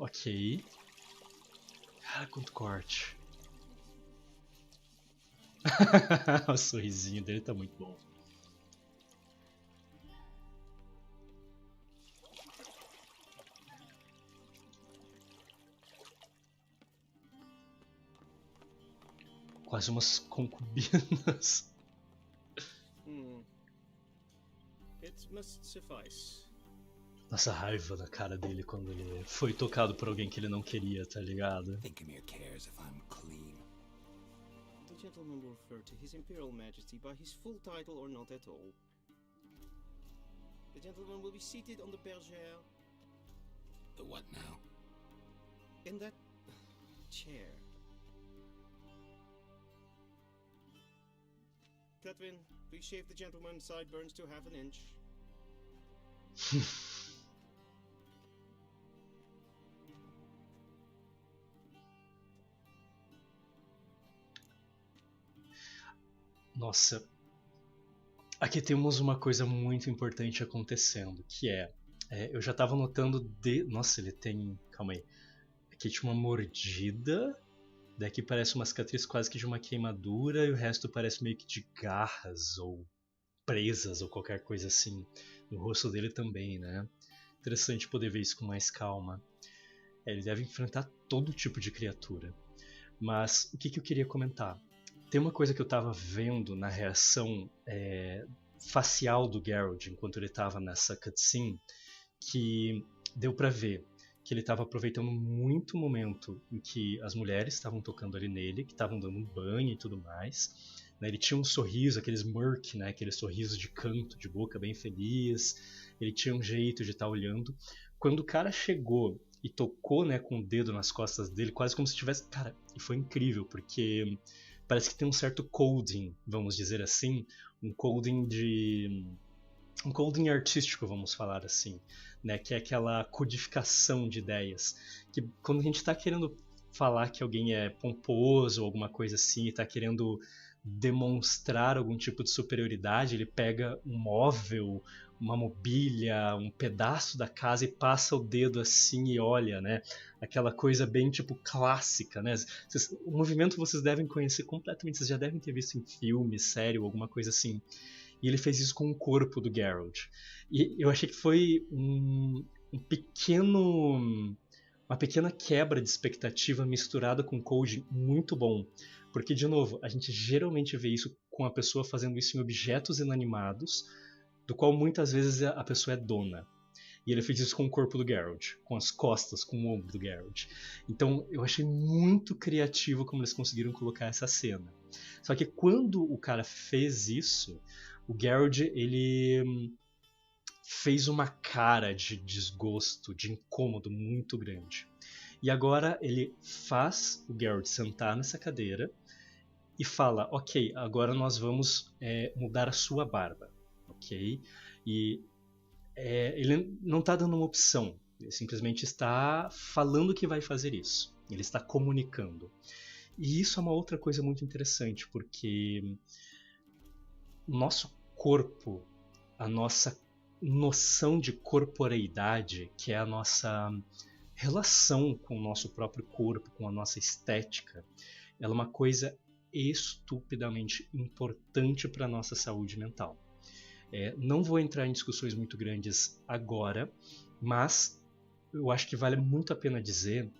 Ok. Cara, quanto corte. O sorrisinho dele tá muito bom. Quase umas concubinas. It must suffice. Nossa raiva na cara dele quando ele foi tocado por alguém que ele não queria, tá ligado? Thinkamere cares if I'm clean. The gentleman will refer to His Imperial Majesty by his full title or not at all. The gentleman will be seated on the bergère. The what now? In that chair. Cletwin, please shave the gentleman's sideburns to half an inch. Nossa. Aqui temos uma coisa muito importante acontecendo, que eu já tava notando Nossa, ele tem... Calma aí. Aqui tinha uma mordida, daqui parece uma cicatriz quase que de uma queimadura, e o resto parece meio que de garras ou presas ou qualquer coisa assim. No rosto dele também, né? Interessante poder ver isso com mais calma. Ele deve enfrentar todo tipo de criatura. Mas o que eu queria comentar? Tem uma coisa que eu tava vendo na reação facial do Geralt enquanto ele tava nessa cutscene, que deu pra ver que ele tava aproveitando muito o momento em que as mulheres estavam tocando ali nele, que estavam dando um banho e tudo mais. Né? Ele tinha um sorriso, aquele smirk, né? Aquele sorriso de canto, de boca bem feliz. Ele tinha um jeito de estar olhando. Quando o cara chegou e tocou, né, com o dedo nas costas dele, quase como se tivesse... Cara, e foi incrível, porque parece que tem um certo coding, vamos dizer assim, um coding artístico, vamos falar assim, né, que é aquela codificação de ideias, que quando a gente está querendo falar que alguém é pomposo ou alguma coisa assim, está querendo demonstrar algum tipo de superioridade, ele pega um móvel, uma mobília, um pedaço da casa e passa o dedo assim e olha, né? Aquela coisa bem tipo clássica, né? O movimento vocês devem conhecer completamente, vocês já devem ter visto em filme, série ou alguma coisa assim. E ele fez isso com o corpo do Geralt. E eu achei que foi uma pequena quebra de expectativa misturada com code muito bom. Porque, de novo, a gente geralmente vê isso com a pessoa fazendo isso em objetos inanimados, do qual muitas vezes a pessoa é dona. E ele fez isso com o corpo do Geralt, com as costas, com o ombro do Geralt. Então eu achei muito criativo como eles conseguiram colocar essa cena. Só que quando o cara fez isso, o Geralt, ele fez uma cara de desgosto, de incômodo muito grande. E agora ele faz o Geralt sentar nessa cadeira e fala, ok, agora nós vamos mudar a sua barba, ok? E ele não está dando uma opção, ele simplesmente está falando que vai fazer isso, ele está comunicando. E isso é uma outra coisa muito interessante, porque o nosso corpo, a nossa noção de corporeidade, que é a nossa relação com o nosso próprio corpo, com a nossa estética, ela é uma coisa estupidamente importante para a nossa saúde mental. Não vou entrar em discussões muito grandes agora, mas eu acho que vale muito a pena dizer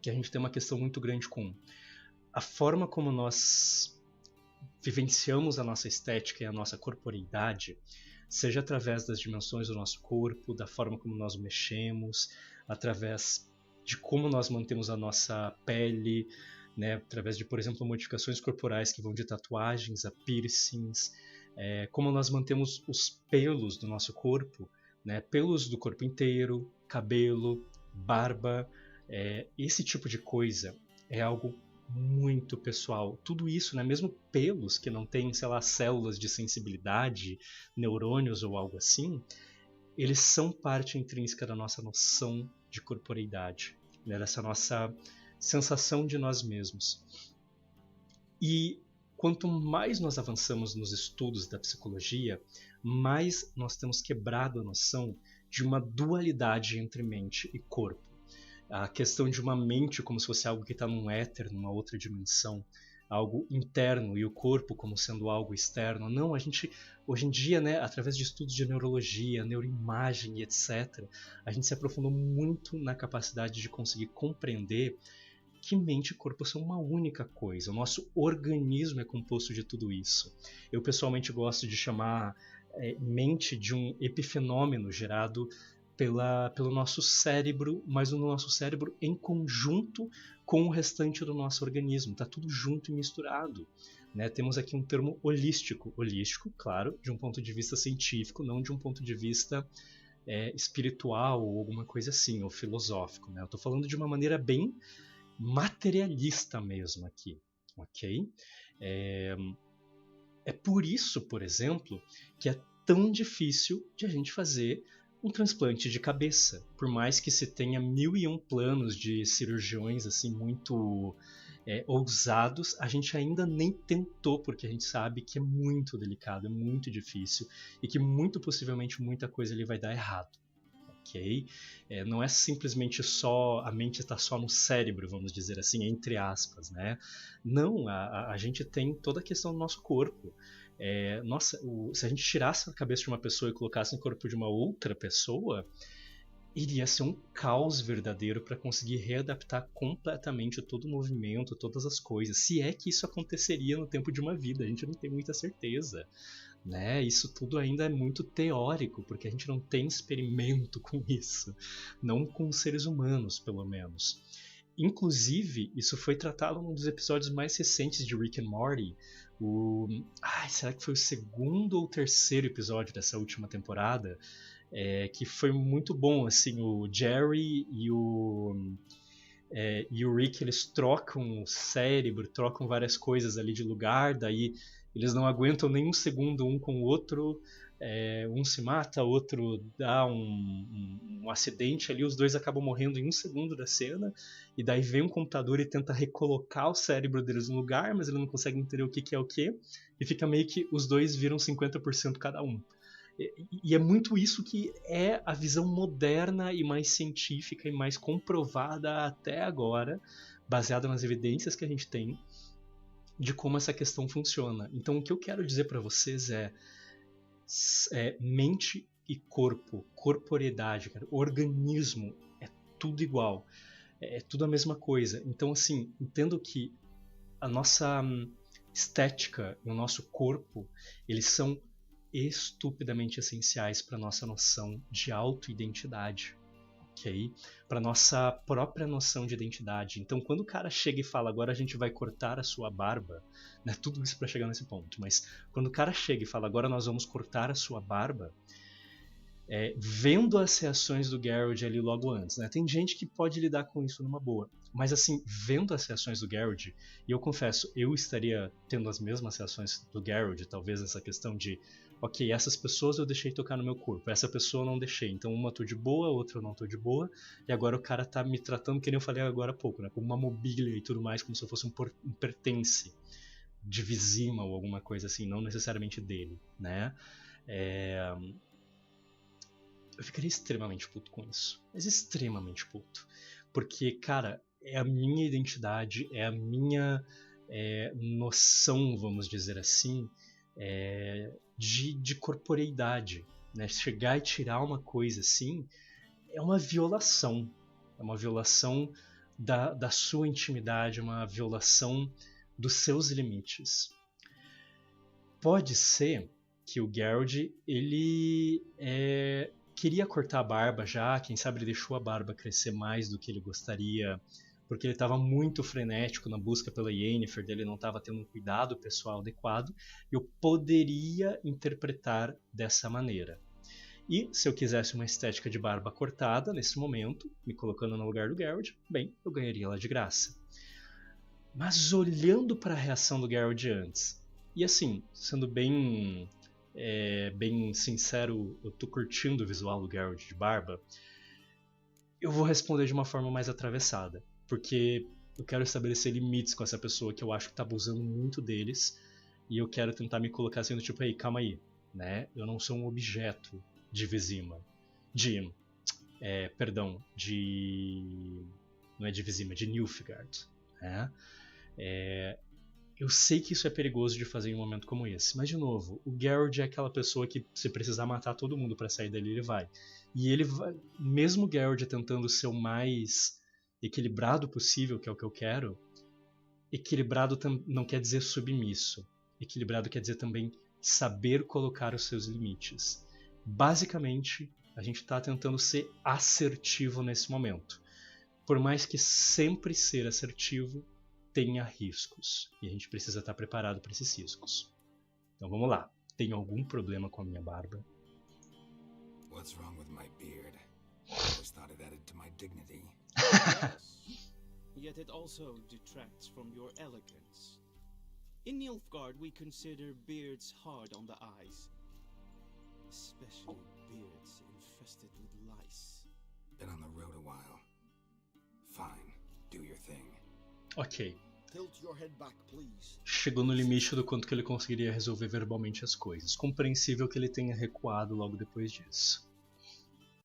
que a gente tem uma questão muito grande com a forma como nós vivenciamos a nossa estética e a nossa corporeidade, seja através das dimensões do nosso corpo, da forma como nós mexemos, através de como nós mantemos a nossa pele, né, através de, por exemplo, modificações corporais que vão de tatuagens a piercings, como nós mantemos os pelos do nosso corpo, né, pelos do corpo inteiro, cabelo, barba, esse tipo de coisa é algo muito pessoal. Tudo isso, né, mesmo pelos que não têm, sei lá, células de sensibilidade, neurônios ou algo assim, eles são parte intrínseca da nossa noção de corporeidade, né, dessa nossa sensação de nós mesmos. E quanto mais nós avançamos nos estudos da psicologia, mais nós temos quebrado a noção de uma dualidade entre mente e corpo. a questão de uma mente como se fosse algo que está num éter, numa outra dimensão, algo interno, e o corpo como sendo algo externo. Não, a gente, hoje em dia, né, através de estudos de neurologia, neuroimagem e etc., a gente se aprofundou muito na capacidade de conseguir compreender que mente e corpo são uma única coisa. O nosso organismo é composto de tudo isso. Eu pessoalmente gosto de chamar mente de um epifenômeno gerado pelo nosso cérebro, mas o nosso cérebro em conjunto com o restante do nosso organismo. Está tudo junto e misturado. Né? Temos aqui um termo holístico. Holístico, claro, de um ponto de vista científico, não de um ponto de vista espiritual ou alguma coisa assim, ou filosófico. Né? Eu estou falando de uma maneira bem materialista mesmo aqui. Ok? É por isso, por exemplo, que é tão difícil de a gente fazer um transplante de cabeça. Por mais que se tenha 1001 planos de cirurgiões assim muito ousados, a gente ainda nem tentou, porque a gente sabe que é muito delicado, é muito difícil e que muito possivelmente muita coisa ali vai dar errado. Ok? Não é simplesmente só a mente está só no cérebro, vamos dizer assim, entre aspas, né? Não, a gente tem toda a questão do nosso corpo. Se a gente tirasse a cabeça de uma pessoa e colocasse no corpo de uma outra pessoa, iria ser um caos verdadeiro para conseguir readaptar completamente todo o movimento, todas as coisas. Se é que isso aconteceria no tempo de uma vida, a gente não tem muita certeza. Né? Isso tudo ainda é muito teórico, porque a gente não tem experimento com isso. Não com seres humanos, pelo menos. Inclusive, isso foi tratado num dos episódios mais recentes de Rick and Morty. Será que foi o segundo ou terceiro episódio dessa última temporada? Que foi muito bom, assim, o Jerry e o Rick, eles trocam o cérebro, trocam várias coisas ali de lugar, daí eles não aguentam nem um segundo um com o outro, um se mata, outro dá um acidente ali, os dois acabam morrendo em um segundo da cena, e daí vem um computador e tenta recolocar o cérebro deles no lugar, mas ele não consegue entender o que é o que, e fica meio que os dois viram 50% cada um. E é muito isso que é a visão moderna e mais científica e mais comprovada até agora, baseada nas evidências que a gente tem, de como essa questão funciona. Então o que eu quero dizer para vocês é mente e corpo, corporeidade, cara, organismo, é tudo igual, é tudo a mesma coisa. Então assim, entendo que a nossa estética e o nosso corpo, eles são estupidamente essenciais para nossa noção de autoidentidade, ok? Para nossa própria noção de identidade. Então, quando o cara chega e fala, agora a gente vai cortar a sua barba, né? Tudo isso para chegar nesse ponto. Mas quando o cara chega e fala, agora nós vamos cortar a sua barba, vendo as reações do Garrod ali logo antes, né? Tem gente que pode lidar com isso numa boa. Mas assim, vendo as reações do Garrod, e eu confesso, eu estaria tendo as mesmas reações do Garrod, talvez essa questão de ok, essas pessoas eu deixei tocar no meu corpo, essa pessoa eu não deixei, então uma eu tô de boa, outra eu não tô de boa, e agora o cara tá me tratando, que nem eu falei agora há pouco, né, como uma mobília e tudo mais, como se eu fosse um pertence de Vizima ou alguma coisa assim, não necessariamente dele, né? Eu ficaria extremamente puto com isso, mas extremamente puto, porque, cara, é a minha identidade, é a minha noção, vamos dizer assim, de corporeidade, né? Chegar e tirar uma coisa assim é uma violação da sua intimidade, uma violação dos seus limites. Pode ser que o Garrod, ele queria cortar a barba já, quem sabe ele deixou a barba crescer mais do que ele gostaria, porque ele estava muito frenético na busca pela Yennefer, ele não estava tendo um cuidado pessoal adequado. Eu poderia interpretar dessa maneira. E se eu quisesse uma estética de barba cortada nesse momento, me colocando no lugar do Garrod, bem, eu ganharia ela de graça. Mas olhando para a reação do Garrod antes, e assim, sendo bem sincero, eu tô curtindo o visual do Garrod de barba, eu vou responder de uma forma mais atravessada. Porque eu quero estabelecer limites com essa pessoa que eu acho que tá abusando muito deles, e eu quero tentar me colocar assim, calma aí, né? Eu não sou um objeto de Vizima, de Perdão, não é de Vizima, de Nilfgaard. Né? Eu sei que isso é perigoso de fazer em um momento como esse, mas de novo, o Geralt é aquela pessoa que se precisar matar todo mundo pra sair dali, ele vai. E ele vai, mesmo o Geralt tentando ser o mais equilibrado possível, que é o que eu quero, equilibrado não quer dizer submisso. Equilibrado quer dizer também saber colocar os seus limites. Basicamente, a gente está tentando ser assertivo nesse momento. Por mais que sempre ser assertivo tenha riscos. E a gente precisa estar preparado para esses riscos. Então vamos lá. Tenho algum problema com a minha barba? What's wrong with my beard? I always thought it added to my dignity. Yes. Yet it also detracts from your elegance. In Nilfgaard, we consider beards hard on the eyes. Especially beards infested with lice. Been on the road a while. Fine, do your thing. Ok. Tilt your head back, please. Chegou no limite do quanto que ele conseguiria resolver verbalmente as coisas. Compreensível que ele tenha recuado logo depois disso.